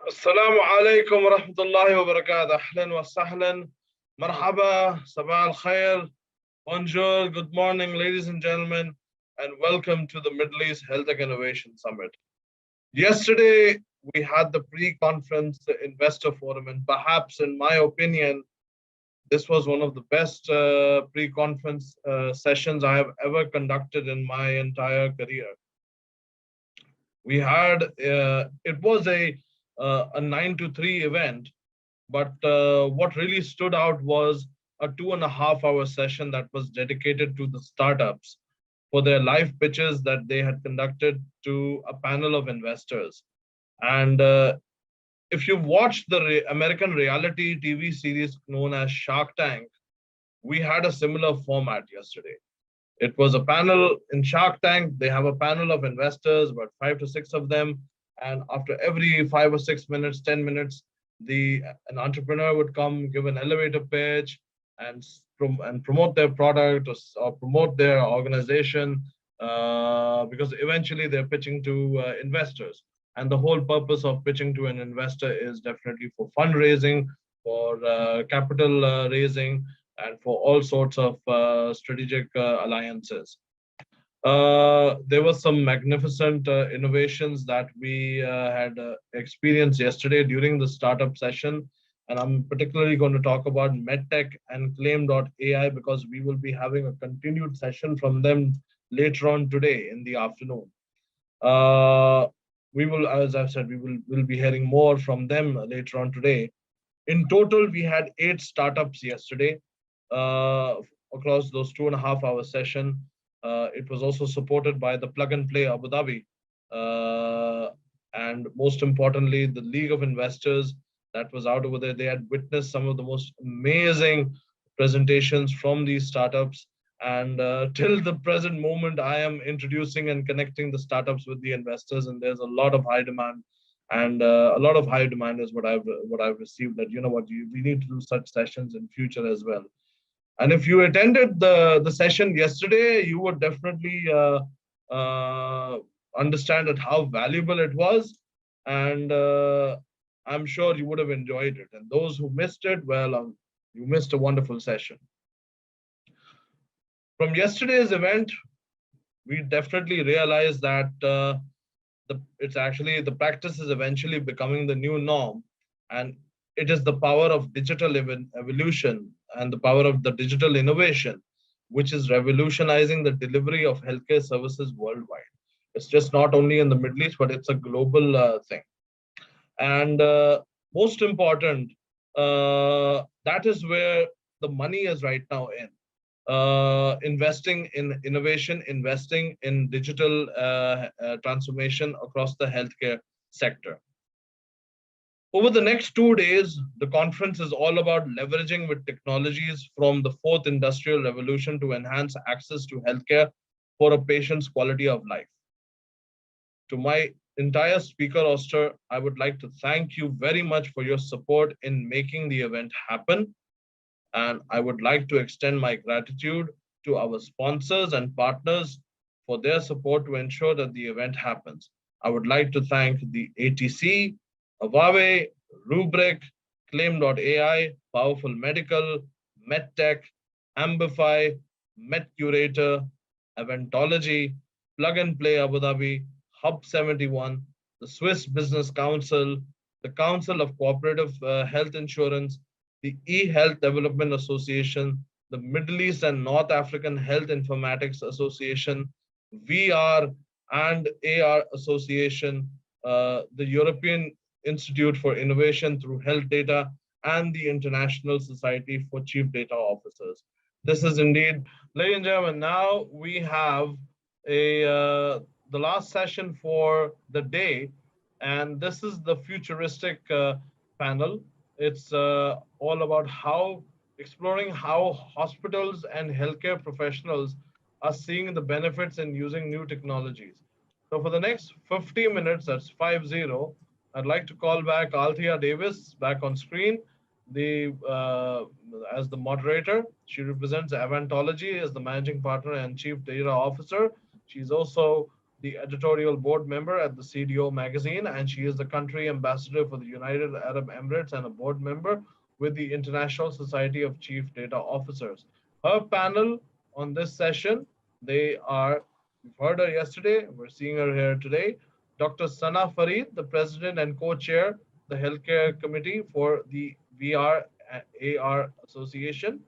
السلام عليكم ورحمة الله وبركاته. أهلا وسهلا. مرحبا. صباح الخير. Bonjour. Good morning, ladies and gentlemen, and welcome to the Middle East HealthTech Innovation Summit. Yesterday, we had the pre-conference, the investor forum, and perhaps, in my opinion, this was one of the best pre-conference sessions I have ever conducted in my entire career. We had it was a 9 to 3 event, but what really stood out was a 2.5 hour session that was dedicated to the startups for their live pitches that they had conducted to a panel of investors. And if you've watched the American reality TV series known as Shark Tank, we had a similar format yesterday. It was a panel in Shark Tank. They have a panel of investors, about 5 to 6 of them. And after every 5 or 6 minutes, 10 minutes, an entrepreneur would come, give an elevator pitch, and promote their product or promote their organization, because eventually they're pitching to investors. And the whole purpose of pitching to an investor is definitely for fundraising, for capital raising, and for all sorts of strategic alliances. There were some magnificent innovations that we had experienced yesterday during the startup session. And I'm particularly going to talk about MedTech and Claim.ai because we will be having a continued session from them later on today in the afternoon. We will, as I've said, will be hearing more from them later on today. In total, we had 8 startups yesterday across those 2.5 hour session. It was also supported by the Plug and Play Abu Dhabi. And most importantly, the League of Investors that was out over there. They had witnessed some of the most amazing presentations from these startups. And till the present moment, I am introducing and connecting the startups with the investors, and there's a lot of high demand. And a lot of high demand is what I've received. That we need to do such sessions in future as well. And if you attended the session yesterday, you would definitely understand that how valuable it was, and I'm sure you would have enjoyed it. And those who missed it, well, you missed a wonderful session. From yesterday's event, we definitely realized that it's actually the practice is eventually becoming the new norm, and it is the power of digital evolution and the power of the digital innovation, which is revolutionizing the delivery of healthcare services worldwide. It's just not only in the Middle East, but it's a global thing. And most important, that is where the money is right now in. Investing in innovation, investing in digital transformation across the healthcare sector. Over the next 2 days, the conference is all about leveraging with technologies from the fourth industrial revolution to enhance access to healthcare for a patient's quality of life. To my entire speaker roster, I would like to thank you very much for your support in making the event happen. And I would like to extend my gratitude to our sponsors and partners for their support to ensure that the event happens. I would like to thank the ATC, Huawei, Rubrik, Claim.ai, Powerful Medical, MedTech, Ambify, MedCurator, Eventology, Plug and Play Abu Dhabi, Hub 71, the Swiss Business Council, the Council of Cooperative Health Insurance, the eHealth Development Association, the Middle East and North African Health Informatics Association, VR and AR Association, the European Institute for Innovation through Health Data, and the International Society for Chief Data Officers. This is indeed, ladies and gentlemen, now we have the last session for the day, and this is the futuristic panel. It's all about exploring how hospitals and healthcare professionals are seeing the benefits in using new technologies. So for the next 50 minutes, that's 50, I'd like to call back Althea Davis back on screen as the moderator. She represents Avantology as the managing partner and chief data officer. She's also the editorial board member at the CDO magazine, and she is the country ambassador for the United Arab Emirates and a board member with the International Society of Chief Data Officers. Her panel on this session, they are, we've heard her yesterday, we're seeing her here today, Dr. Sana Farid, the president and co-chair, the Healthcare Committee for the VR AR Association.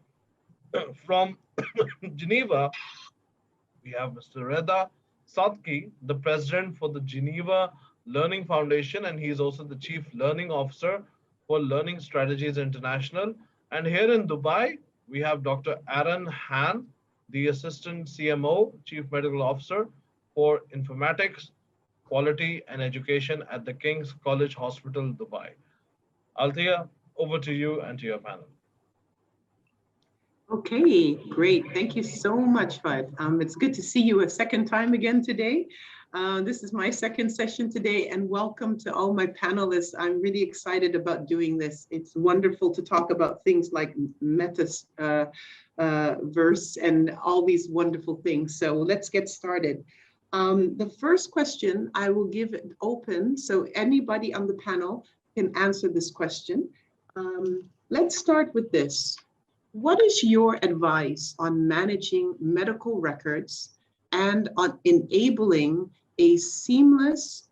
From Geneva, we have Mr. Reda Satki, the president for the Geneva Learning Foundation, and he is also the chief learning officer for Learning Strategies International. And here in Dubai, we have Dr. Aaron Han, the assistant CMO, chief medical officer for informatics, quality, and education at the King's College Hospital, Dubai. Althea, over to you and to your panel. Okay, great. Thank you so much, Fud. It's good to see you a second time again today. This is my second session today, and welcome to all my panelists. I'm really excited about doing this. It's wonderful to talk about things like metaverse and all these wonderful things. So let's get started. The first question I will give it open, so anybody on the panel can answer this question. Let's start with this. What is your advice on managing medical records and on enabling a seamless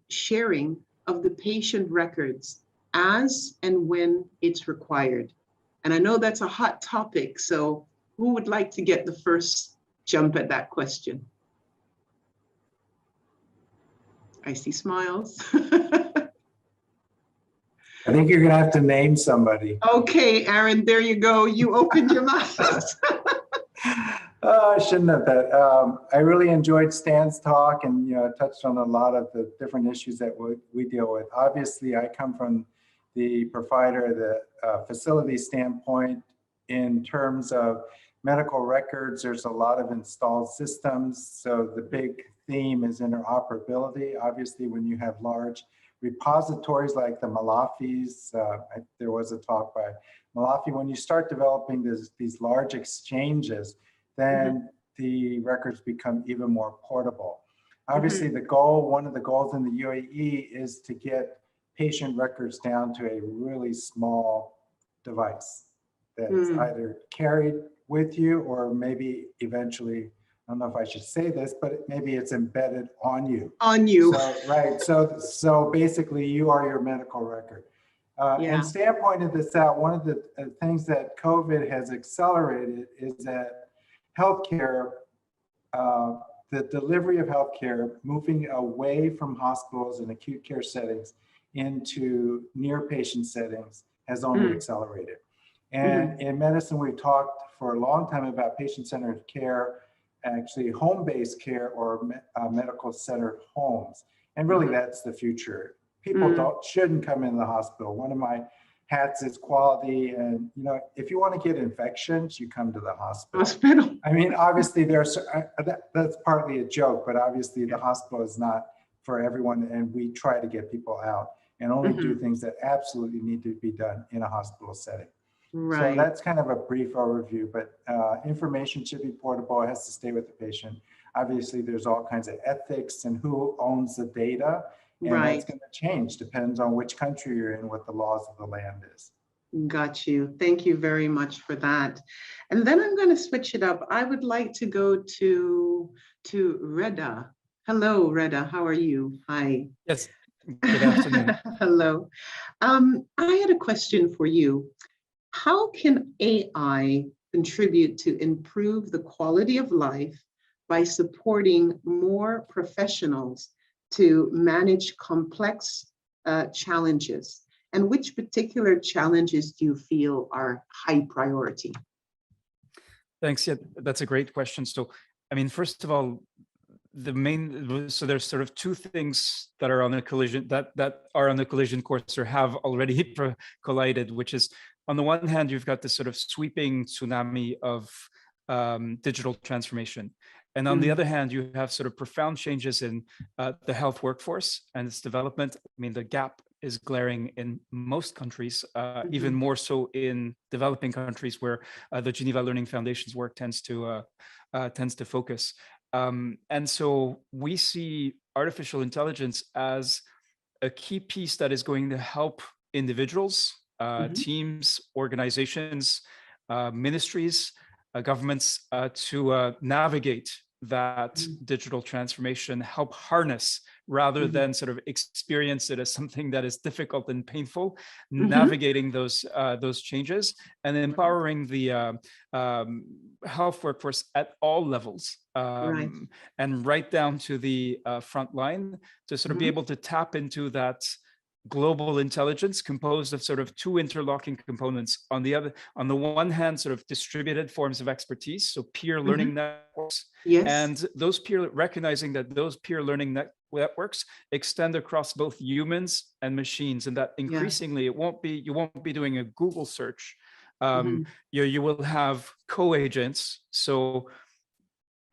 sharing of the patient records as and when it's required? And I know that's a hot topic, so who would like to get the first jump at that question? I see smiles. I think you're going to have to name somebody. Okay, Aaron, there you go. You opened your mouth. I shouldn't have that. I really enjoyed Stan's talk, and touched on a lot of the different issues that we deal with. Obviously, I come from the provider, the facility standpoint. In terms of medical records, there's a lot of installed systems. So the big theme is interoperability. Obviously, when you have large repositories like the Malafis, there was a talk by Malafi, when you start developing these large exchanges, then the records become even more portable. Obviously, one of the goals in the UAE is to get patient records down to a really small device that's either carried with you or maybe eventually, I don't know if I should say this, but maybe it's embedded on you. On you. So, right. So basically, you are your medical record. And Stan pointed this out. One of the things that COVID has accelerated is that healthcare, the delivery of healthcare, moving away from hospitals and acute care settings into near patient settings has only accelerated. And in medicine, we've talked for a long time about patient-centered care, actually home-based care or medical-centered homes. And really that's the future. People shouldn't come into the hospital. One of my hats is quality, and if you want to get infections, you come to the hospital. I mean, obviously that's partly a joke, but obviously the hospital is not for everyone, and we try to get people out and only do things that absolutely need to be done in a hospital setting. Right. So that's kind of a brief overview, but information should be portable. It has to stay with the patient. Obviously, there's all kinds of ethics and who owns the data, and that's going to change. Depends on which country you're in, what the laws of the land is. Got you. Thank you very much for that. And then I'm going to switch it up. I would like to go to Reda. Hello, Reda. How are you? Hi. Yes. Good afternoon. Hello. I had a question for you. How can AI contribute to improve the quality of life by supporting more professionals to manage complex challenges? And which particular challenges do you feel are high priority? Thanks. Yeah, that's a great question. So, I mean, first of all, so there's sort of two things that are on a collision that are on the collision course or have already collided, which is, on the one hand, you've got this sort of sweeping tsunami of digital transformation. And on the other hand, you have sort of profound changes in the health workforce and its development. I mean, the gap is glaring in most countries, even more so in developing countries where the Geneva Learning Foundation's work tends to focus. And so we see artificial intelligence as a key piece that is going to help individuals, teams, organizations, ministries, governments to navigate that digital transformation, help harness rather than sort of experience it as something that is difficult and painful, navigating those changes and empowering the health workforce at all levels, and right down to the front line to sort of be able to tap into that global intelligence composed of sort of two interlocking components. On the one hand, sort of distributed forms of expertise, so peer learning networks, and those recognizing that those peer learning networks extend across both humans and machines, and that increasingly you won't be doing a Google search. You will have co-agents, so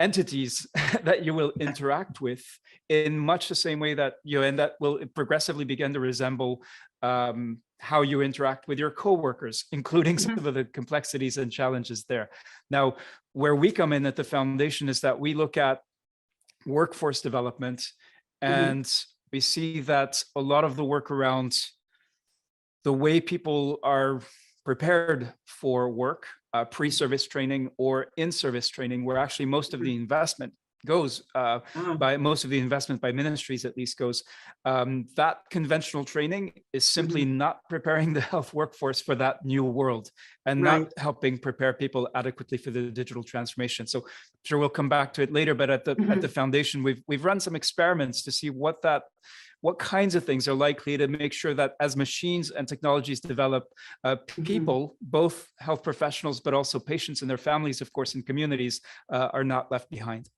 entities that you will interact with in much the same way that and that will progressively begin to resemble how you interact with your coworkers, including some of the complexities and challenges there. Now, where we come in at the foundation is that we look at workforce development, and we see that a lot of the work around the way people are prepared for work, pre-service training or in-service training, where actually most of the investment goes, by ministries at least goes, that conventional training is simply not preparing the health workforce for that new world and not helping prepare people adequately for the digital transformation. So I'm sure we'll come back to it later, but at the foundation, we've run some experiments to see what kinds of things are likely to make sure that as machines and technologies develop, people, both health professionals, but also patients and their families, of course, and communities, are not left behind.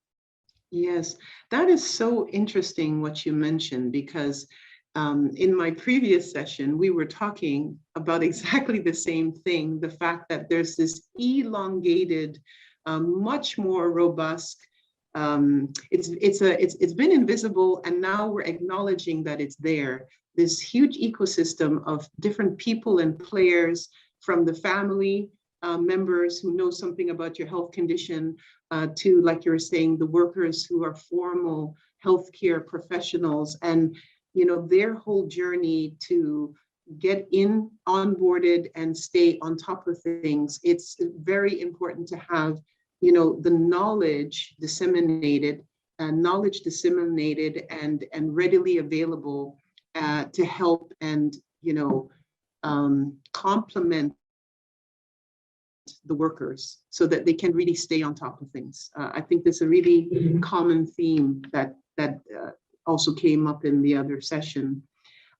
Yes, that is so interesting what you mentioned, because in my previous session, we were talking about exactly the same thing, the fact that there's this elongated, much more robust, it's been invisible, and now we're acknowledging that it's there. This huge ecosystem of different people and players, from the family members who know something about your health condition, to, like you were saying, the workers who are formal healthcare professionals, and their whole journey to get onboarded and stay on top of things. It's very important to have the knowledge disseminated and readily available to help and complement the workers so that they can really stay on top of things. I think there's a really common theme that also came up in the other session.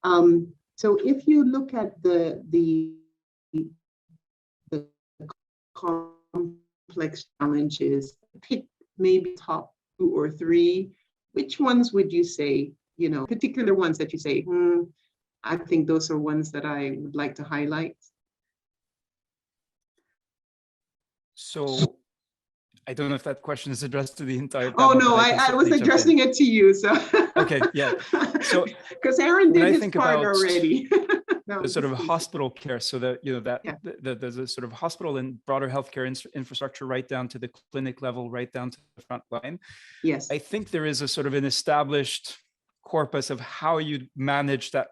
So if you look at the complex challenges, pick maybe top 2 or 3, which ones would you say, particular ones that you say, I think those are ones that I would like to highlight? So I don't know if that question is addressed to the entire panel. Oh no, I was addressing it to you. So okay, yeah. So because Aaron did his part already. The sort of hospital care, so that there's a sort of hospital and broader healthcare infrastructure right down to the clinic level, right down to the front line. Yes, I think there is a sort of an established corpus of how you manage that,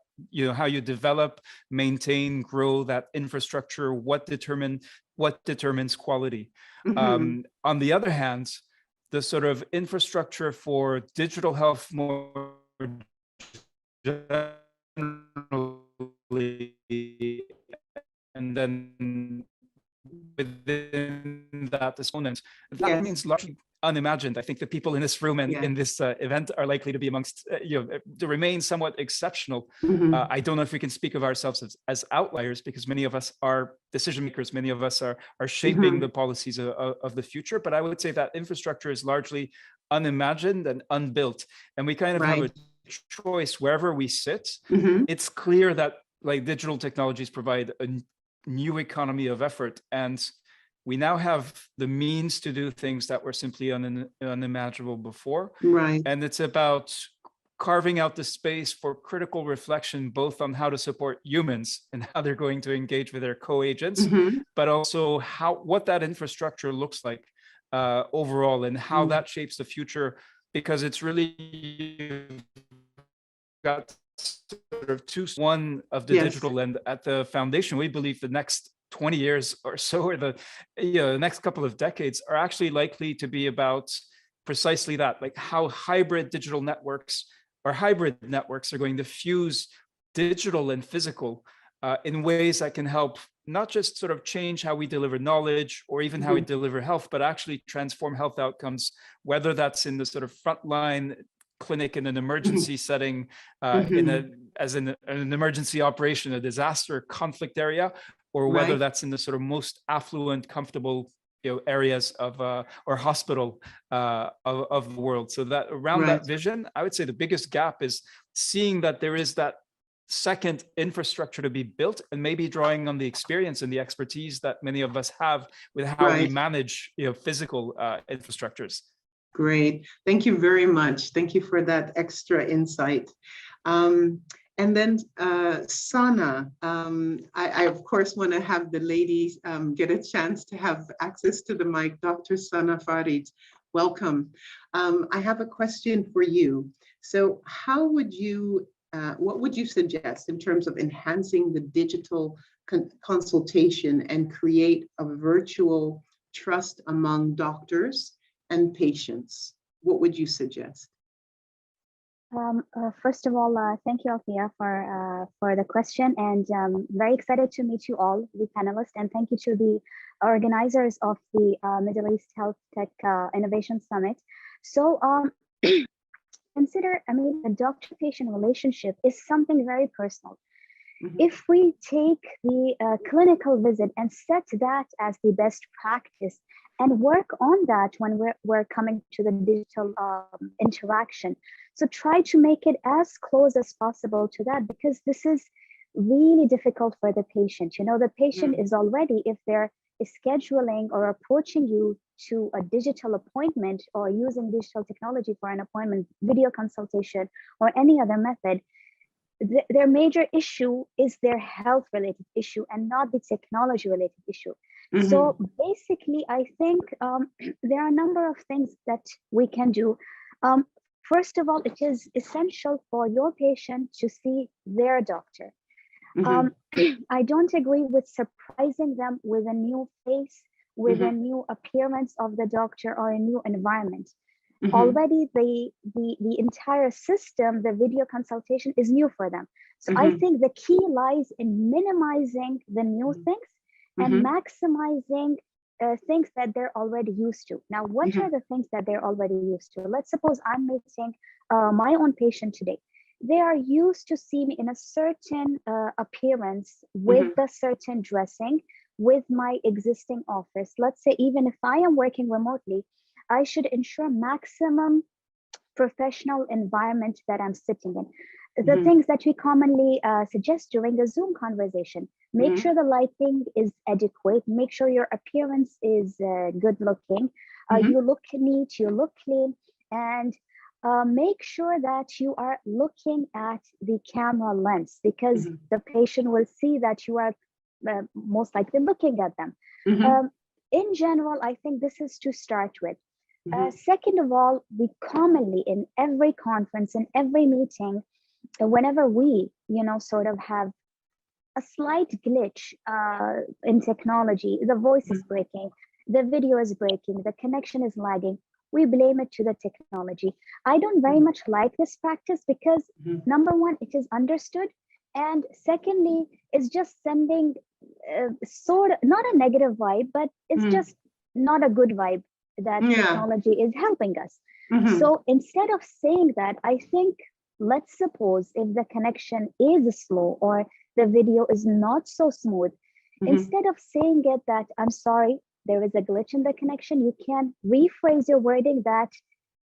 how you develop, maintain, grow that infrastructure, what determines quality. On the other hand, the sort of infrastructure for digital health more generally, and then within that component, that means largely unimagined. I think the people in this room and in this event are likely to be amongst, to remain somewhat exceptional. I don't know if we can speak of ourselves as outliers, because many of us are decision makers. Many of us are shaping the policies of the future. But I would say that infrastructure is largely unimagined and unbuilt. And we kind of have a choice wherever we sit. It's clear that digital technologies provide a new economy of effort, and we now have the means to do things that were simply unimaginable before. And it's about carving out the space for critical reflection, both on how to support humans and how they're going to engage with their co-agents, but also what that infrastructure looks like. overall, and how that shapes the future, because it's really got sort of one of the digital, and at the foundation, we believe the next 20 years or so, or the next couple of decades are actually likely to be about precisely that, like how hybrid digital networks or hybrid networks are going to fuse digital and physical in ways that can help not just sort of change how we deliver knowledge or even how we deliver health, but actually transform health outcomes, whether that's in the sort of frontline clinic in an emergency setting, as an emergency operation, a disaster conflict area, or whether that's in the sort of most affluent, comfortable areas of or hospital of the world. So that around that vision, I would say the biggest gap is seeing that there is that second infrastructure to be built, and maybe drawing on the experience and the expertise that many of us have with how we manage physical infrastructures. Great, thank you very much. Thank you for that extra insight. And then Sana, I of course want to have the ladies get a chance to have access to the mic. Dr. Sana Farid, welcome. I have a question for you. So how would you, what would you suggest in terms of enhancing the digital consultation and create a virtual trust among doctors and patients? What would you suggest? First of all, thank you, Althea, for the question, and very excited to meet you all, the panelists, and thank you to the organizers of the Middle East Health Tech Innovation Summit. So consider, I mean, the doctor-patient relationship is something very personal. If we take the clinical visit and set that as the best practice and work on that when we're coming to the digital interaction. So try to make it as close as possible to that, because this is really difficult for the patient. You know, the patient is already, if they're scheduling or approaching you to a digital appointment or using digital technology for an appointment, video consultation, or any other method, their major issue is their health related issue and not the technology related issue. So basically, I think there are a number of things that we can do. First of all, it is essential for your patient to see their doctor. I don't agree with surprising them with a new face, with a new appearance of the doctor or a new environment. Already the entire system, the video consultation, is new for them. So I think the key lies in minimizing the new things and maximizing things that they're already used to. Now, what are the things that they're already used to? Let's suppose I'm meeting my own patient today. They are used to see me in a certain appearance with a certain dressing, with my existing office. Let's say even if I am working remotely, I should ensure maximum professional environment that I'm sitting in. The things that we commonly suggest during a Zoom conversation: make sure the lighting is adequate, make sure your appearance is good looking, you look neat, you look clean, and make sure that you are looking at the camera lens, because the patient will see that you are most likely looking at them. In general, I think this is to start with. Second of all, we commonly, in every conference, in every meeting, whenever we, sort of have a slight glitch in technology, the voice is breaking, the video is breaking, the connection is lagging, we blame it to the technology. I don't very much like this practice because number one, it is understood. And secondly, it's just sending sort of, not a negative vibe, but it's just not a good vibe that technology is helping us. So instead of saying that, I think, let's suppose if the connection is slow or the video is not so smooth, instead of saying it that I'm sorry, there is a glitch in the connection, you can rephrase your wording that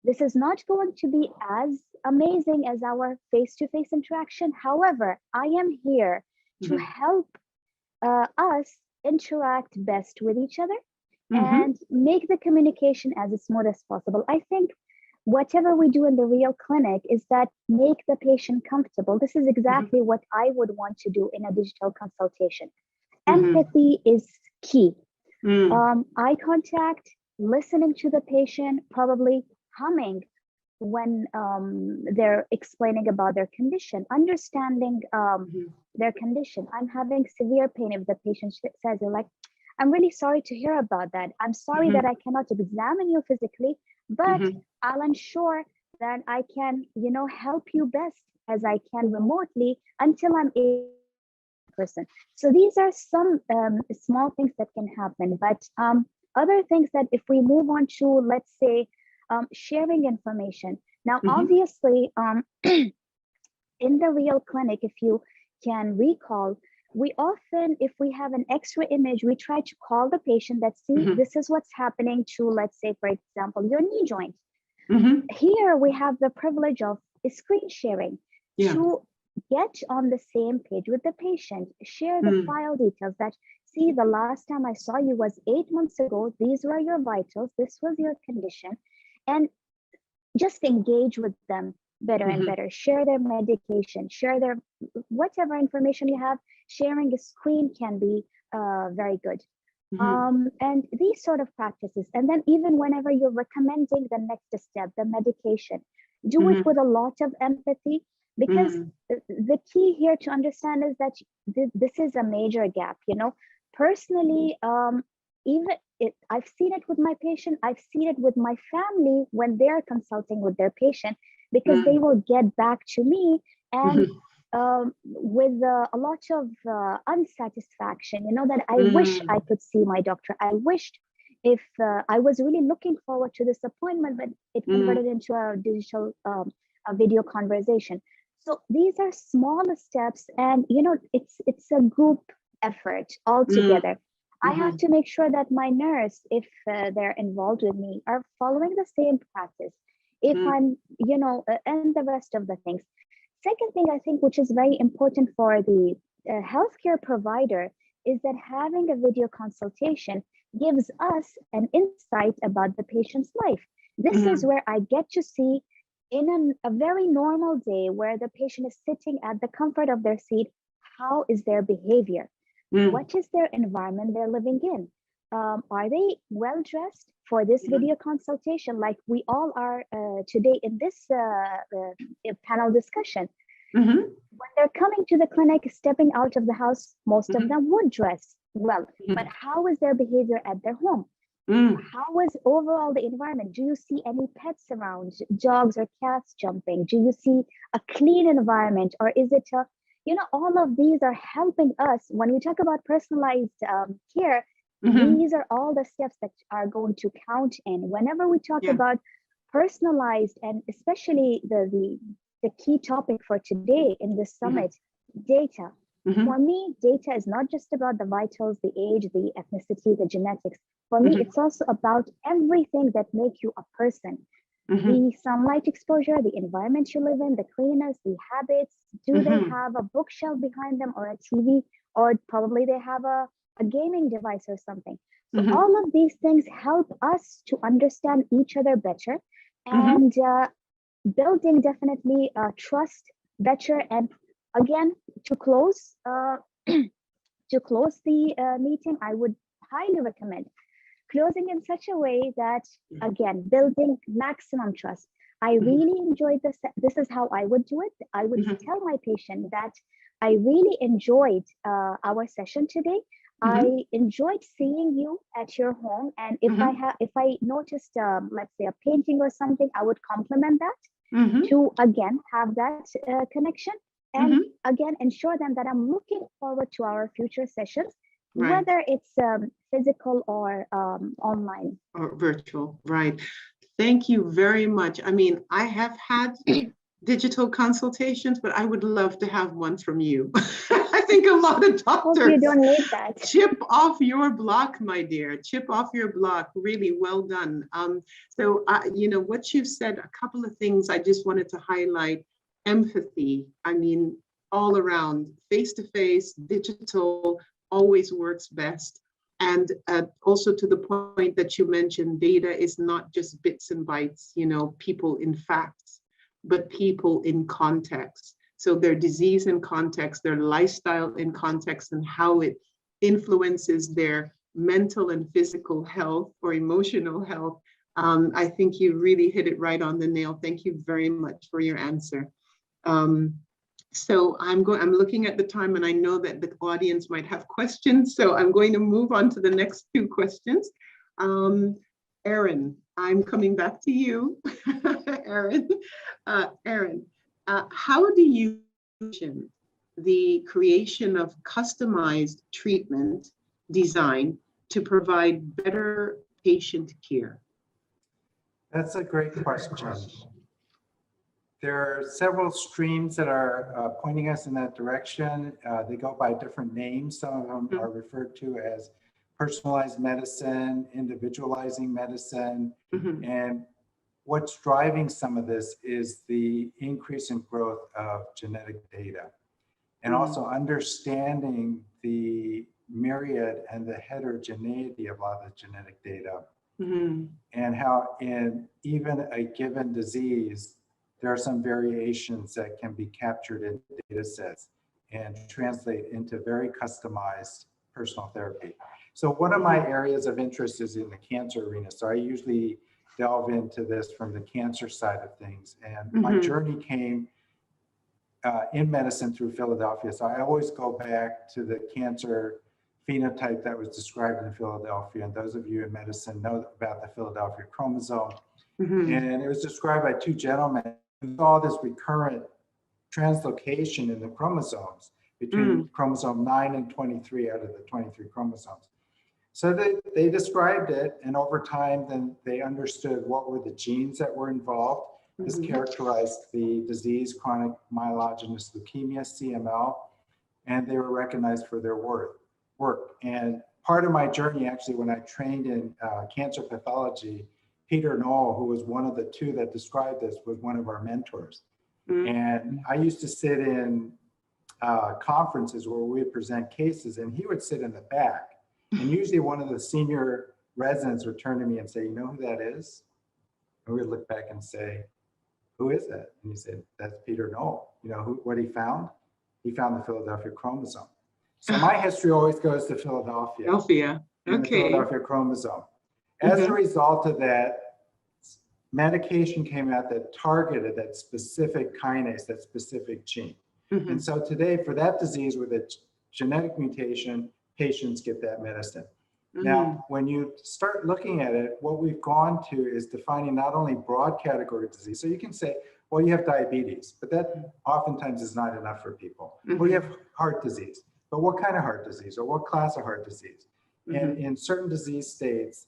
this is not going to be as amazing as our face-to-face interaction. However, I am here to help us interact best with each other and make the communication as smooth as possible. I think whatever we do in the real clinic is that make the patient comfortable. This is exactly what I would want to do in a digital consultation. Empathy is key. Eye contact, listening to the patient, probably humming when they're explaining about their condition, understanding their condition. I'm having severe pain. If the patient says, they're like, I'm really sorry to hear about that. I'm sorry that I cannot examine you physically, but I'll ensure that I can, help you best as I can remotely until I'm able person. So these are some small things that can happen. But other things that if we move on to, let's say, sharing information. Now, obviously, in the real clinic, if you can recall, we often, if we have an X-ray image, we try to call the patient that, see, this is what's happening to, let's say, for example, your knee joint. Here, we have the privilege of screen sharing to get on the same page with the patient, share the file details that, see, the last time I saw you was 8 months ago. These were your vitals. This was your condition. And just engage with them better and better. Share their medication, share their whatever information you have. Sharing a screen can be very good. And these sort of practices. And then even whenever you're recommending the next step, the medication, do it with a lot of empathy, because the key here to understand is that this is a major gap. Personally, I've seen it with my patient. I've seen it with my family when they're consulting with their patient, because they will get back to me and with a lot of unsatisfaction, that I wish I could see my doctor. I wished if I was really looking forward to this appointment, but it converted into a digital a video conversation. So these are small steps, and it's a group effort all together. I have to make sure that my nurse, if they're involved with me, are following the same practice. If I'm, and the rest of the things. Second thing I think, which is very important for the healthcare provider, is that having a video consultation gives us an insight about the patient's life. This is where I get to see in a very normal day where the patient is sitting at the comfort of their seat, how is their behavior? What is their environment they're living in? Are they well dressed for this video consultation, like we all are today in this panel discussion? When they're coming to the clinic, stepping out of the house, most of them would dress well, but how is their behavior at their home? How is overall the environment? Do you see any pets around, dogs or cats jumping? Do you see a clean environment, or is it a, all of these are helping us when we talk about personalized care. These are all the steps that are going to count in whenever we talk about personalized, and especially the key topic for today in this summit, data. For me, data is not just about the vitals, the age, the ethnicity, the genetics. For me, it's also about everything that makes you a person. The sunlight exposure, the environment you live in, the cleanliness, the habits. Do they have a bookshelf behind them, or a TV, or probably they have a gaming device or something? So all of these things help us to understand each other better, and building definitely trust better. And again, to close the meeting, I would highly recommend closing in such a way that, again, building maximum trust. I really enjoyed this. This is how I would do it. I would tell my patient that I really enjoyed our session today. I enjoyed seeing you at your home. And if I noticed, let's say, a painting or something, I would compliment that to, again, have that connection. And again, ensure them that I'm looking forward to our future sessions, whether it's physical or online. Or virtual, right. Thank you very much. I mean, I have had digital consultations, but I would love to have one from you. I think a lot of doctors. Hope you don't need that. Chip off your block, my dear. Chip off your block. Really well done. So, what you've said, a couple of things I just wanted to highlight. Empathy. I mean, all around, face-to-face, digital always works best. And also to the point that you mentioned, data is not just bits and bytes, people in facts, but people in context. So their disease in context, their lifestyle in context, and how it influences their mental and physical health or emotional health. I think you really hit it right on the nail. Thank you very much for your answer. So I'm looking at the time, and I know that the audience might have questions. So I'm going to move on to the next two questions. Erin, I'm coming back to you. Erin, how do you envision the creation of customized treatment design to provide better patient care? That's a great question. There are several streams that are pointing us in that direction. They go by different names. Some of them are referred to as personalized medicine, individualizing medicine, and what's driving some of this is the increase in growth of genetic data, and also understanding the myriad and the heterogeneity of a lot of the genetic data, and how in even a given disease, there are some variations that can be captured in data sets and translate into very customized personal therapy. So one of my areas of interest is in the cancer arena. So I usually delve into this from the cancer side of things. And my journey came in medicine through Philadelphia. So I always go back to the cancer phenotype that was described in Philadelphia. And those of you in medicine know about the Philadelphia chromosome. And it was described by two gentlemen who saw this recurrent translocation in the chromosomes between chromosome 9 and 23 out of the 23 chromosomes. So they described it, and over time, then they understood what were the genes that were involved. This characterized the disease, chronic myelogenous leukemia, CML, and they were recognized for their work. And part of my journey, actually, when I trained in cancer pathology, Peter Knoll, who was one of the two that described this, was one of our mentors. And I used to sit in conferences where we would present cases, and he would sit in the back. And usually one of the senior residents would turn to me and say, "You know who that is?" And we would look back and say, "Who is that?" And he said, "That's Peter Knoll." You know what he found? He found the Philadelphia chromosome. So my history always goes to Philadelphia. And the Philadelphia chromosome. As a result of that, medication came out that targeted that specific kinase, that specific gene. And so today, for that disease with a genetic mutation, patients get that medicine. Now, when you start looking at it, what we've gone to is defining not only broad category disease. So you can say, well, you have diabetes, but that oftentimes is not enough for people. Well, you have heart disease, but what kind of heart disease or what class of heart disease? And in certain disease states,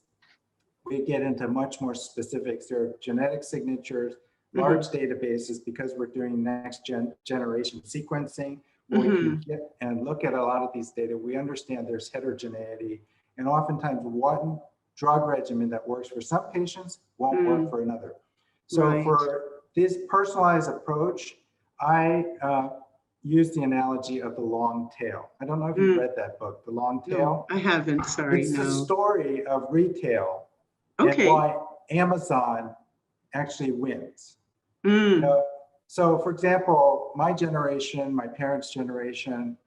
we get into much more specifics. There are genetic signatures, large databases, because we're doing next generation sequencing. We can get and look at a lot of these data. We understand there's heterogeneity, and oftentimes one drug regimen that works for some patients won't work for another. So for this personalized approach, I use the analogy of the long tail. I don't know if you've read that book, The Long Tail. No, I haven't, sorry. It's the story of retail and why Amazon actually wins. You know, so for example, my generation, my parents' generation,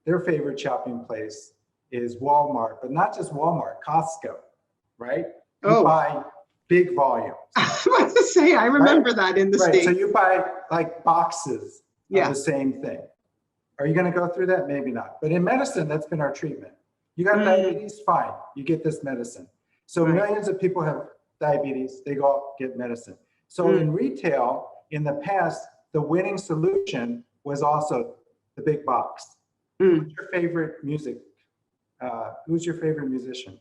their favorite shopping place is Walmart, but not just Walmart, Costco, right? You buy big volumes. I was about to say, I remember that in the States. So you buy like boxes of the same thing. Are you going to go through that? Maybe not. But in medicine, that's been our treatment. You got diabetes? Fine. You get this medicine. So millions of people have diabetes. They go out, get medicine. So in retail, in the past, the winning solution was also the big box. Who's your favorite music? Who's your favorite musician?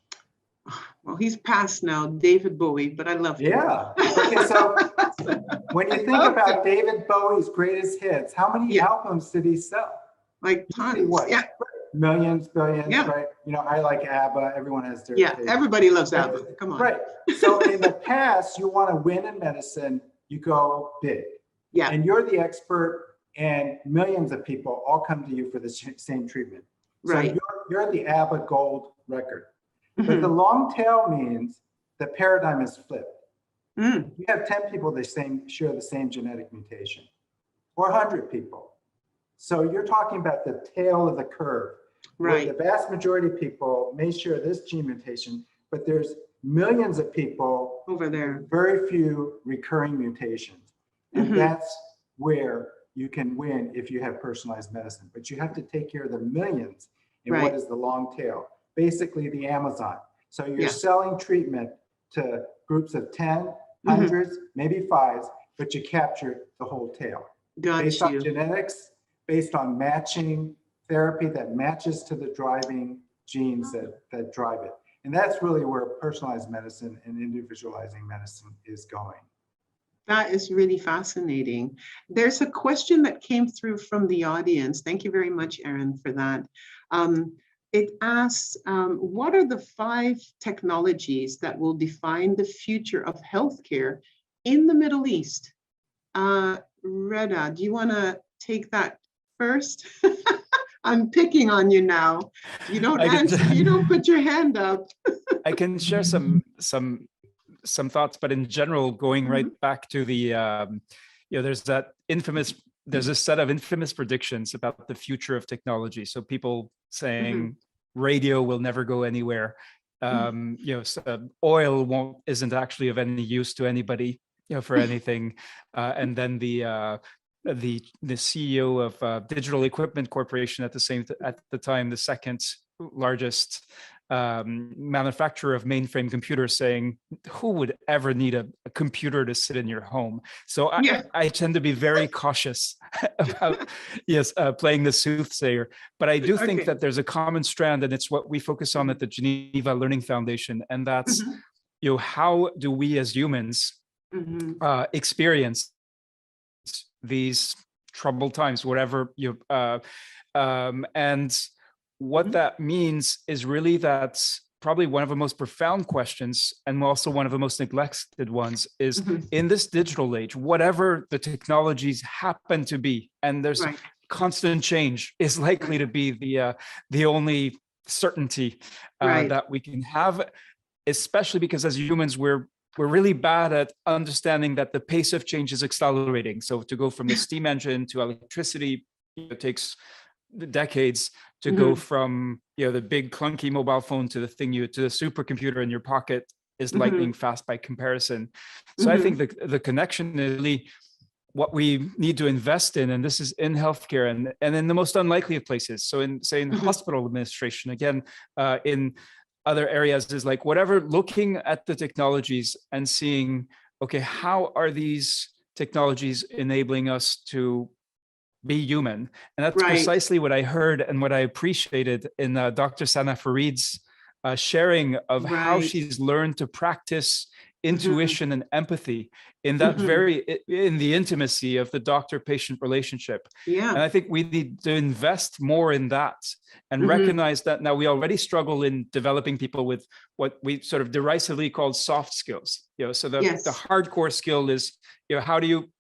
Well, he's passed now, David Bowie, but I love him. Yeah. Okay, so when you think about David Bowie's greatest hits, how many albums did he sell? Like tons. What? Millions, billions, right? You know, I like ABBA. Everyone has their favorite. Everybody loves ABBA. Come on. Right. So in the past, you want to win in medicine, you go big. Yeah. And you're the expert, and millions of people all come to you for the same treatment. So you're the ABBA gold record. But the long tail means the paradigm is flipped. You have 10 people that share the same genetic mutation, or 100 people. So you're talking about the tail of the curve. Right. Where the vast majority of people may share this gene mutation, but there's millions of people Over there. with very few recurring mutations. And that's where you can win if you have personalized medicine. But you have to take care of the millions in what is the long tail, basically the Amazon. So you're selling treatment to groups of 10, hundreds, maybe fives, but you capture the whole tail. Based on genetics, based on matching therapy that matches to the driving genes that drive it. And that's really where personalized medicine and individualizing medicine is going. That is really fascinating. There's a question that came through from the audience. Thank you very much, Aaron, for that. It asks, what are the 5 technologies that will define the future of healthcare in the Middle East? Reda, do you want to take that first? I'm picking on you now. You don't answer. You don't put your hand up. I can share some thoughts, but in general, going right back to the, there's a set of infamous predictions about the future of technology. So people saying radio will never go anywhere. So oil isn't actually of any use to anybody, for anything. And then the CEO of Digital Equipment Corporation at the time, the second largest manufacturer of mainframe computers, saying, who would ever need a computer to sit in your home? So I tend to be very cautious about playing the soothsayer, but I do think that there's a common strand, and it's what we focus on at the Geneva Learning Foundation, and that's how do we as humans experience these troubled times, whatever and what that means is really that's probably one of the most profound questions, and also one of the most neglected ones, is in this digital age, whatever the technologies happen to be, and there's constant change, is likely to be the only certainty that we can have, especially because as humans, we're really bad at understanding that the pace of change is accelerating. So to go from the steam engine to electricity, it takes decades. To go from the big clunky mobile phone to the supercomputer in your pocket is lightning fast by comparison. So I think the connection is really what we need to invest in, and this is in healthcare and in the most unlikely of places. So in hospital administration, again, in other areas, is like whatever, looking at the technologies and seeing, okay, how are these technologies enabling us to be human? And that's precisely what I heard and what I appreciated in Dr. Sana Farid's sharing of how she's learned to practice intuition and empathy in that in the intimacy of the doctor-patient relationship. And I think we need to invest more in that and recognize that now we already struggle in developing people with what we sort of derisively call soft skills. So the hardcore skill is, how do you,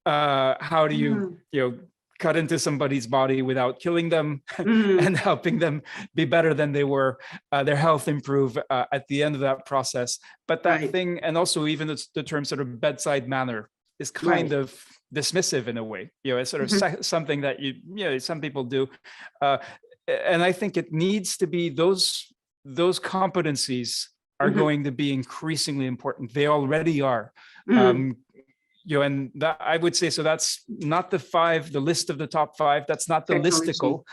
how do you, cut into somebody's body without killing them and helping them be better than they were, their health improve at the end of that process. But that thing, and also even the term sort of bedside manner, is kind of dismissive in a way. It's sort of something that some people do. And I think it needs to be those competencies are going to be increasingly important. They already are. And that, I would say, so that's not the list of the top 5. That's not the listicle,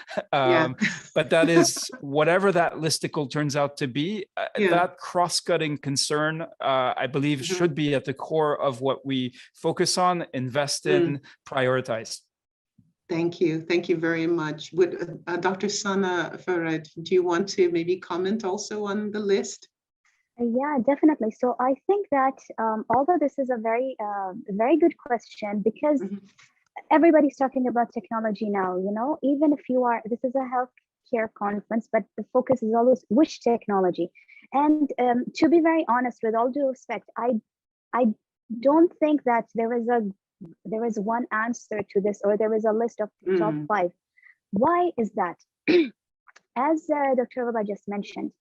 but that is whatever that listicle turns out to be. That cross-cutting concern, I believe, should be at the core of what we focus on, invest in, prioritize. Thank you. Thank you very much. Would Dr. Sana Farid, do you want to maybe comment also on the list? Yeah, definitely. So I think that although this is a very good question, because everybody's talking about technology now, even if this is a healthcare conference, but the focus is always which technology. And to be very honest, with all due respect, I don't think that there is one answer to this, or there is a list of top 5. Why is that? As Dr. Reba just mentioned,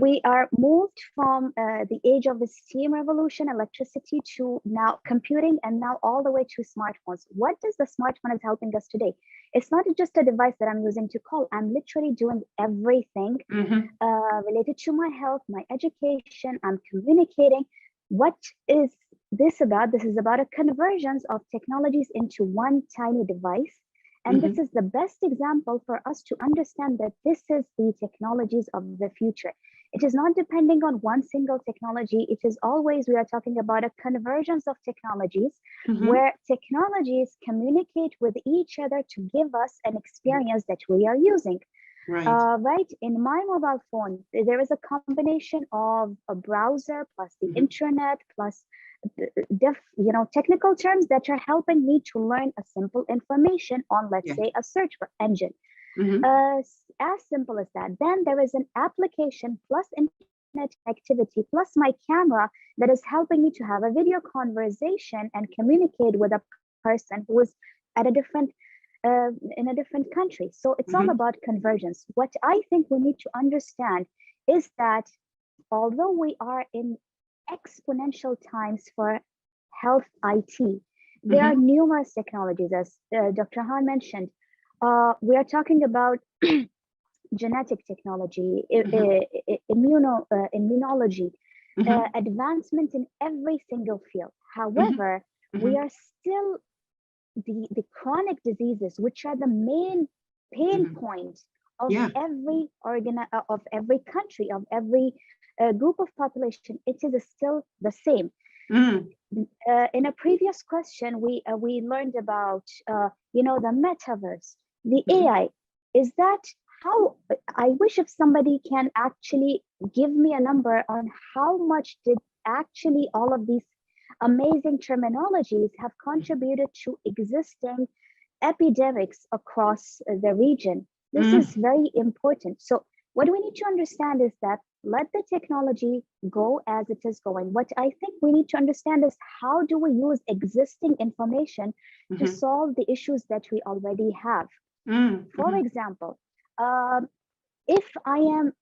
We are moved from the age of the steam revolution, electricity, to now computing, and now all the way to smartphones. What does the smartphone is helping us today? It's not just a device that I'm using to call. I'm literally doing everything related to my health, my education. I'm communicating. What is this about? This is about a convergence of technologies into one tiny device. And this is the best example for us to understand that this is the technologies of the future. It is not depending on one single technology. It is always, we are talking about a convergence of technologies where technologies communicate with each other to give us an experience that we are using. Right. In my mobile phone, there is a combination of a browser plus the internet plus technical terms that are helping me to learn a simple information on, let's say, a search engine. As simple as that. Then there is an application plus internet activity plus my camera that is helping me to have a video conversation and communicate with a person who is at a different in a different country. So it's all about convergence. What I think we need to understand is that although we are in exponential times for health IT, there are numerous technologies, as Dr. Han mentioned. We are talking about genetic technology, immunology, advancement in every single field. However, we are still the chronic diseases, which are the main pain point of every of every country, of every group of population. It is still the same. In a previous question, we learned about the metaverse, the AI. Is that how? I wish if somebody can actually give me a number on how much did actually all of these amazing terminologies have contributed to existing epidemics across the region. This is very important. So what we need to understand is that let the technology go as it is going. What I think we need to understand is how do we use existing information to solve the issues that we already have. For example, if I am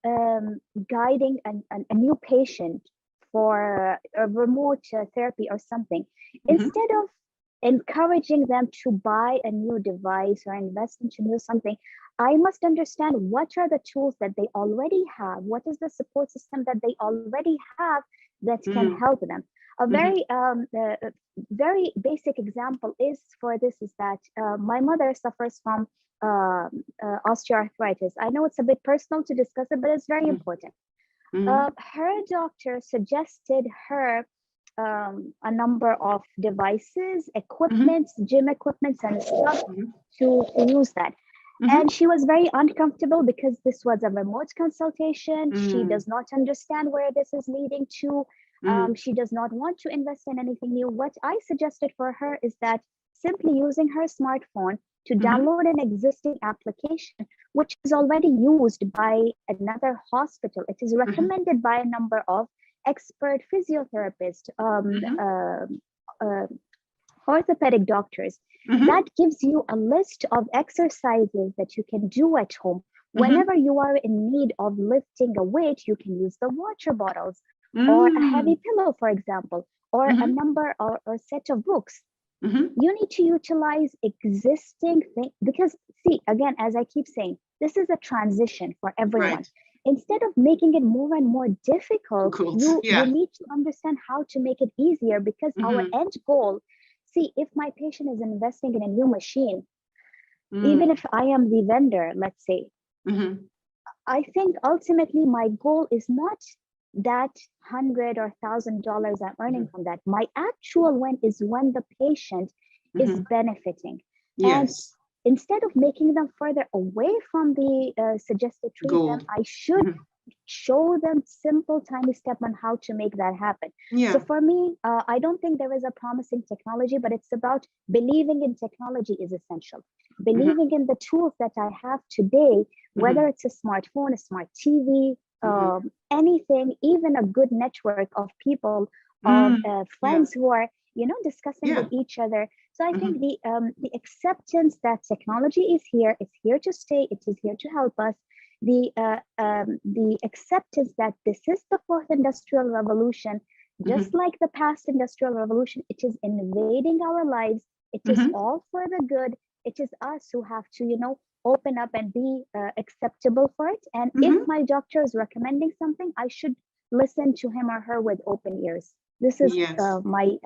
guiding a new patient for a remote therapy or something, instead of encouraging them to buy a new device or invest into new something, I must understand what are the tools that they already have, what is the support system that they already have that can help them. A very basic example is that my mother suffers from osteoarthritis. I know it's a bit personal to discuss it, but it's very important. Her doctor suggested her a number of devices, equipments, gym equipments and stuff to use that. And she was very uncomfortable because this was a remote consultation. She does not understand where this is leading to. She does not want to invest in anything new. What I suggested for her is that simply using her smartphone to download an existing application, which is already used by another hospital. It is recommended by a number of expert physiotherapists, orthopedic doctors. That gives you a list of exercises that you can do at home. Whenever you are in need of lifting a weight, you can use the water bottles or a heavy pillow, for example, or a number or set of books. You need to utilize existing things because, see, again, as I keep saying, this is a transition for everyone. Instead of making it more and more difficult, you need to understand how to make it easier because our end goal, see, if my patient is investing in a new machine, even if I am the vendor, let's say, I think ultimately my goal is not that $100 or $1,000 I'm earning from that. My actual win is when the patient is benefiting. And instead of making them further away from the suggested treatment, I should show them simple, tiny step on how to make that happen. So for me, I don't think there is a promising technology, but it's about believing in technology is essential. Believing in the tools that I have today, whether it's a smartphone, a smart TV, anything, even a good network of people, friends who are, discussing with each other. So I think the acceptance that technology is here, it's here to stay, it is here to help us. the acceptance that this is the fourth industrial revolution, just like the past industrial revolution. It is invading our lives. It is all for the good. It is us who have to, open up and be acceptable for it. And if my doctor is recommending something, I should listen to him or her with open ears. This is my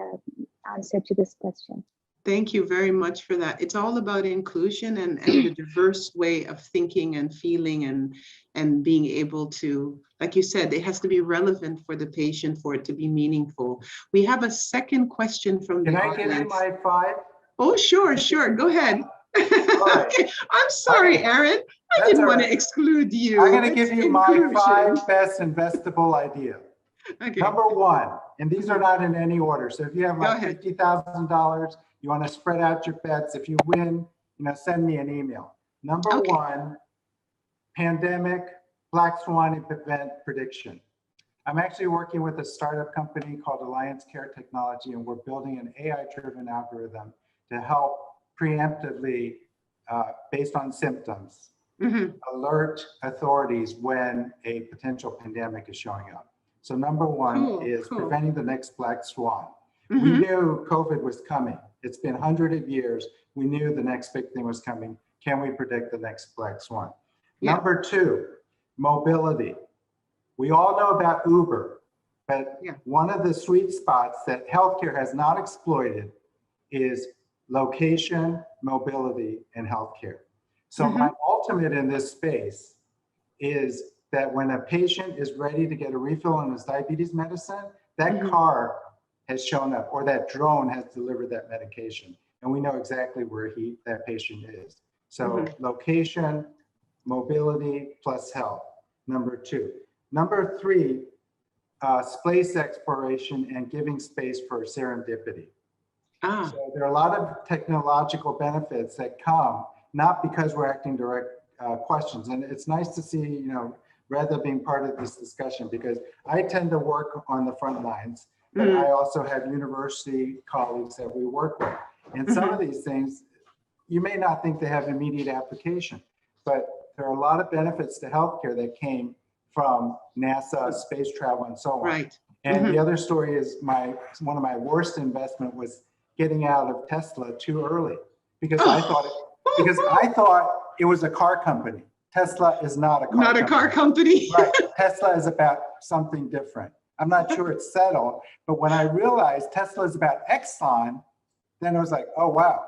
answer to this question. Thank you very much for that. It's all about inclusion and the diverse way of thinking and feeling and being able to, like you said, it has to be relevant for the patient for it to be meaningful. We have a second question from the audience. Can I give you my 5? Oh, sure. Go ahead. Right. I'm sorry, Aaron. I didn't want to exclude you. I'm going to give you my 5 best investable idea. Okay. Number 1, and these are not in any order. So if you have like $50,000, you want to spread out your bets. If you win, send me an email. Number 1, pandemic, black swan event prediction. I'm actually working with a startup company called Alliance Care Technology, and we're building an AI-driven algorithm to help preemptively, based on symptoms, alert authorities when a potential pandemic is showing up. So number 1 is preventing the next black swan. We knew COVID was coming. It's been hundreds of years. We knew the next big thing was coming. Can we predict the next black swan? Number 2, mobility. We all know about Uber, but one of the sweet spots that healthcare has not exploited is location, mobility, and healthcare. So my ultimate in this space is that when a patient is ready to get a refill on his diabetes medicine, that car has shown up, or that drone has delivered that medication, and we know exactly where that patient is. So location, mobility, plus health, number 2. Number 3, space exploration and giving space for serendipity. So there are a lot of technological benefits that come, not because we're asking direct questions. And it's nice to see, Reza being part of this discussion, because I tend to work on the front lines, but I also have university colleagues that we work with. And some of these things, you may not think they have immediate application, but there are a lot of benefits to healthcare that came from NASA, space travel, and so on. Right. And the other story is one of my worst investment was getting out of Tesla too early, because I thought it was a car company. Tesla is not a car company. Not a car company. Right. Tesla is about something different. I'm not sure it's settled, but when I realized Tesla is about Exxon, then I was like, oh, wow.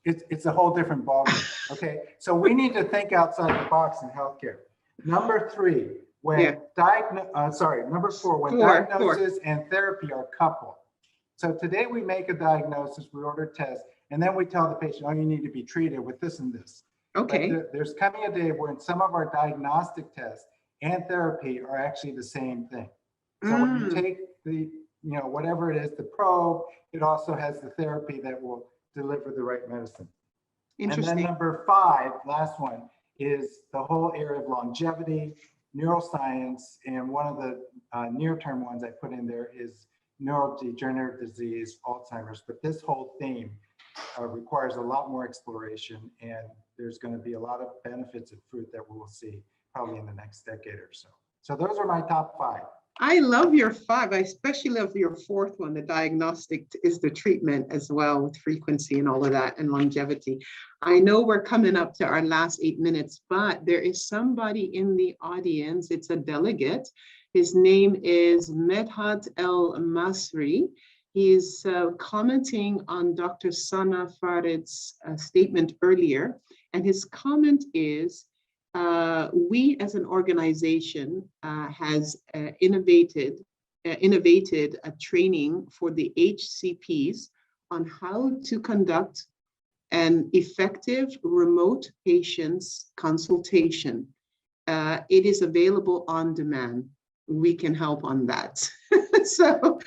It's a whole different ballgame. Okay. So we need to think outside the box in healthcare. Number 3, number 4, when diagnosis and therapy are coupled. So today we make a diagnosis, we order tests, and then we tell the patient, oh, you need to be treated with this and this. Okay. But there's coming a day when some of our diagnostic tests and therapy are actually the same thing. So when you take the, whatever it is, the probe, it also has the therapy that will deliver the right medicine. And then number 5, last one, is the whole area of longevity, neuroscience, and one of the near-term ones I put in there is neurodegenerative disease, Alzheimer's. But this whole theme requires a lot more exploration, and there's going to be a lot of benefits and fruit that we will see probably in the next decade or so. So those are my top 5. I love your 5. I especially love your 4th one. The diagnostic is the treatment as well, with frequency and all of that, and longevity. I know we're coming up to our last 8 minutes, but there is somebody in the audience. It's a delegate. His name is Medhat El Masri. He's commenting on Dr. Sana Farid's statement earlier. And his comment is, we as an organization has innovated a training for the HCPs on how to conduct an effective remote patients consultation. It is available on demand. We can help on that. So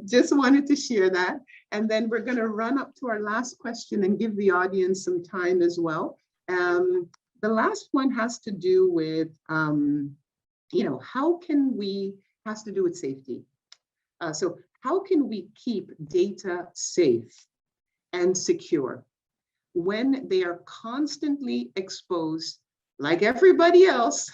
just wanted to share that. And then we're going to run up to our last question and give the audience some time as well. The last one has to do with, has to do with safety. So how can we keep data safe and secure when they are constantly exposed like everybody else,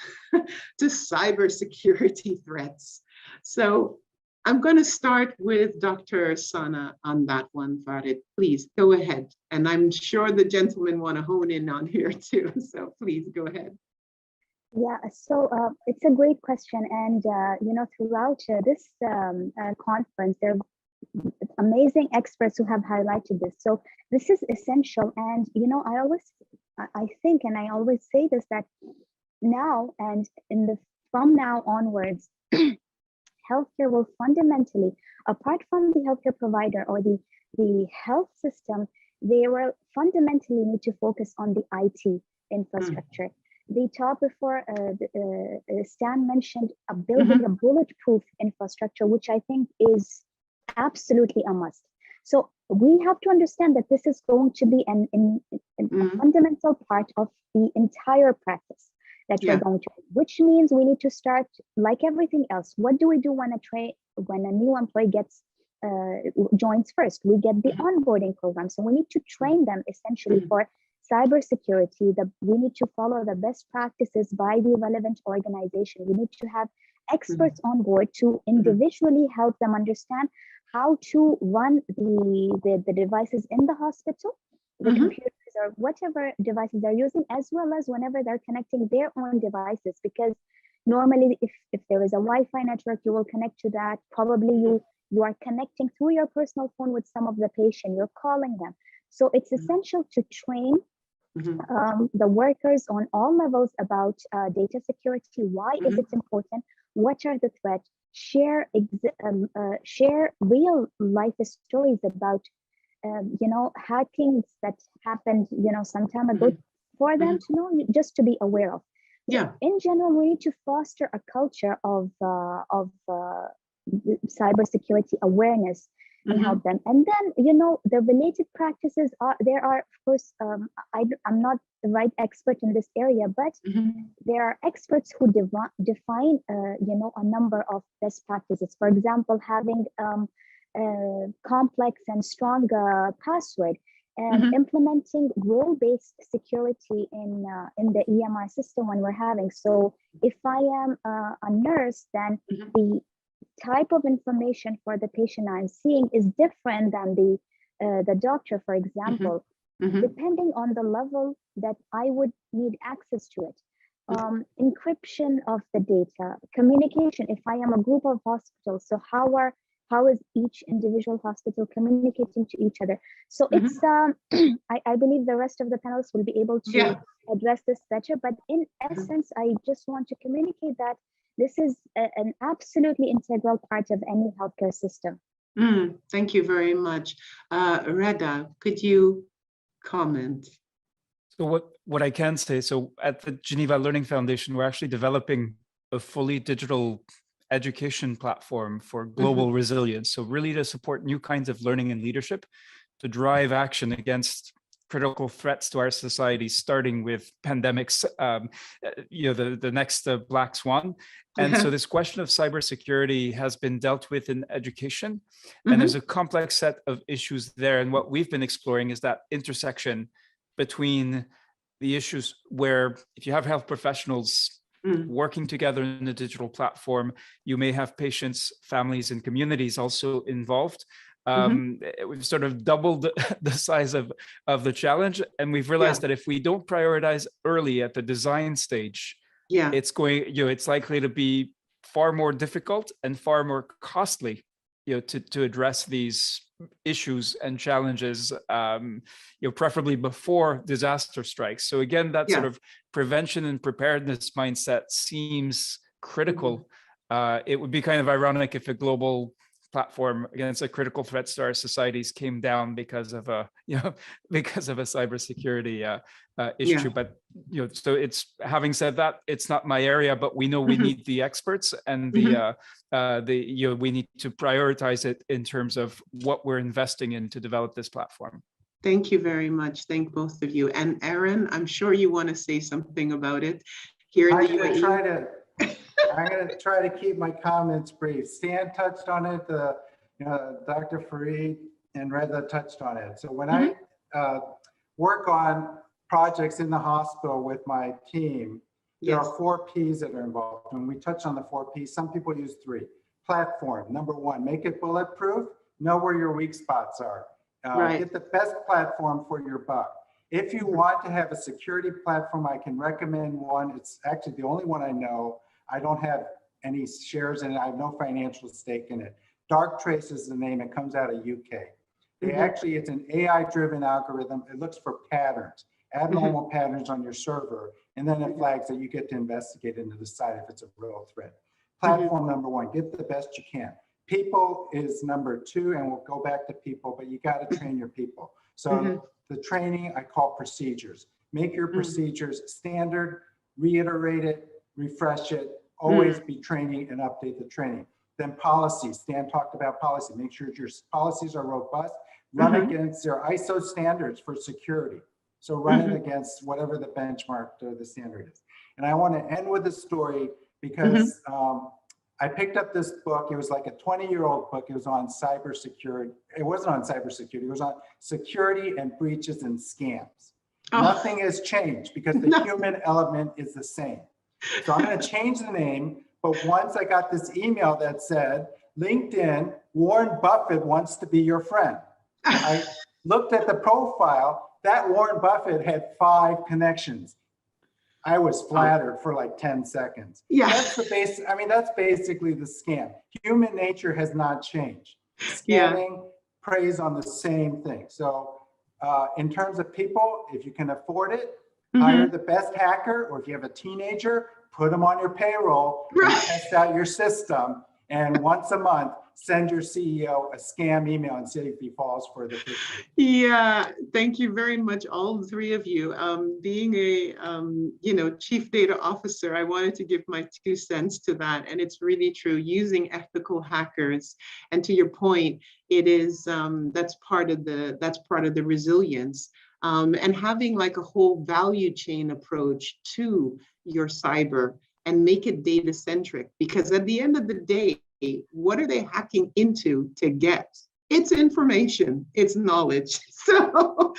to cybersecurity threats. So I'm going to start with Dr. Sana on that one, Farid. Please go ahead. And I'm sure the gentlemen want to hone in on here too. So please go ahead. Yeah, so it's a great question. And, throughout this conference, there are amazing experts who have highlighted this. So this is essential. And, I think, and I always say this, that now and from now onwards, healthcare will fundamentally, apart from the healthcare provider or the health system, they will fundamentally need to focus on the IT infrastructure. The top before Stan mentioned building a bulletproof infrastructure, which I think is absolutely a must. So we have to understand that this is going to be a fundamental part of the entire practice that we're going to, which means we need to start like everything else. What do we do when a new employee joins first? We get the onboarding program. So we need to train them essentially for cybersecurity. We need to follow the best practices by the relevant organization. We need to have experts on board to individually help them understand how to run the devices in the hospital, the computers or whatever devices they're using, as well as whenever they're connecting their own devices. Because normally, if there is a Wi-Fi network, you will connect to that. Probably you are connecting through your personal phone with some of the patient. You're calling them. So it's essential to train the workers on all levels about data security. Why is it important? What are the threats? Share real life stories about hackings that happened some time ago for them to know, just to be aware of. In general, we need to foster a culture of cybersecurity awareness and help them. And then, the related practices there are, of course, I'm not the right expert in this area, but there are experts who define, a number of best practices. For example, having complex and strong password, and implementing role-based security in the EMR system when we're having. So if I am a nurse, then the type of information for the patient I'm seeing is different than the doctor, for example, depending on the level that I would need access to it. Encryption of the data, communication. If I am a group of hospitals, so how is each individual hospital communicating to each other? So it's I believe the rest of the panelists will be able to address this better. But in essence, I just want to communicate that this is an absolutely integral part of any healthcare system. Thank you very much. Reda, could you comment? So what I can say, so at the Geneva Learning Foundation, we're actually developing a fully digital education platform for global resilience. So really to support new kinds of learning and leadership, to drive action against critical threats to our society, starting with pandemics, the next black swan. And so this question of cybersecurity has been dealt with in education, and there's a complex set of issues there. And what we've been exploring is that intersection between the issues where if you have health professionals working together in a digital platform, you may have patients, families, and communities also involved. We've sort of doubled the size of the challenge, and we've realized that if we don't prioritize early at the design stage, it's likely to be far more difficult and far more costly, to address these issues and challenges, preferably before disaster strikes. So again, that sort of prevention and preparedness mindset seems critical. It would be kind of ironic if a global platform against a critical threat to our societies came down because of a cybersecurity issue. But so it's, having said that, it's not my area, but we know we need the experts, and we need to prioritize it in terms of what we're investing in to develop this platform. Thank you very much. Thank both of you. And Aaron, I'm sure you want to say something about it here in the UAE. I'm going to try to keep my comments brief. Stan touched on it, Dr. Farid and Reza touched on it. So when I work on projects in the hospital with my team, there Yes. are 4 Ps that are involved. When we touch on the 4 Ps, some people use 3. Platform, number 1, make it bulletproof, know where your weak spots are. Right. Get the best platform for your buck. If you want to have a security platform, I can recommend one. It's actually the only one I know. I don't have any shares in it. I have no financial stake in it. Darktrace is the name. It comes out of UK. They actually, it's an AI-driven algorithm. It looks for patterns, abnormal patterns on your server, and then it flags that you get to investigate and to decide if it's a real threat. Platform number 1, get the best you can. People is number 2, and we'll go back to people, but you got to train your people. So the training I call procedures. Make your procedures standard, reiterate it, refresh it, always be training and update the training. Then policies, Stan talked about policy. Make sure your policies are robust, run against their ISO standards for security. So run it against whatever the benchmark or the standard is. And I want to end with a story because I picked up this book. It was like a 20-year-old book. It was on cybersecurity. It wasn't on cybersecurity. It was on security and breaches and scams. Nothing has changed because the human element is the same. So I'm going to change the name. But once I got this email that said, LinkedIn, Warren Buffett wants to be your friend. I looked at the profile. That Warren Buffett had 5 connections. I was flattered for like 10 seconds. Yeah. That's the base. I mean, that's basically the scam. Human nature has not changed. Scamming preys on the same thing. So in terms of people, if you can afford it, hire the best hacker, or if you have a teenager, put them on your payroll and test out your system. And once a month, send your CEO a scam email and see if he falls for the phishing. Yeah, thank you very much, all 3 of you. Being a chief data officer, I wanted to give my 2 cents to that, and it's really true. Using ethical hackers, and to your point, it is that's part of the resilience, and having like a whole value chain approach to your cyber and make it data centric, because at the end of the day, what are they hacking into to get? It's information, it's knowledge. So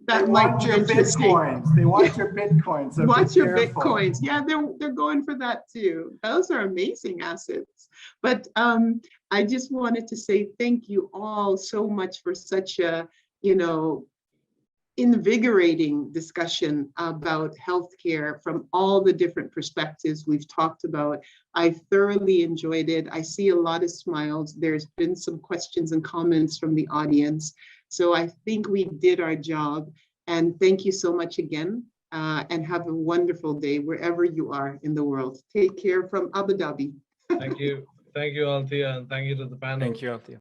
that might be interesting. Bitcoins. They want your bitcoins. So watch your bitcoins. Yeah, they're going for that too. Those are amazing assets. But I just wanted to say thank you all so much for such a, invigorating discussion about healthcare from all the different perspectives we've talked about. I thoroughly enjoyed it. I see a lot of smiles. There's been some questions and comments from the audience. So I think we did our job. And thank you so much again. And have a wonderful day wherever you are in the world. Take care from Abu Dhabi. Thank you. Thank you, Althea, and thank you to the panel. Thank you, Althea.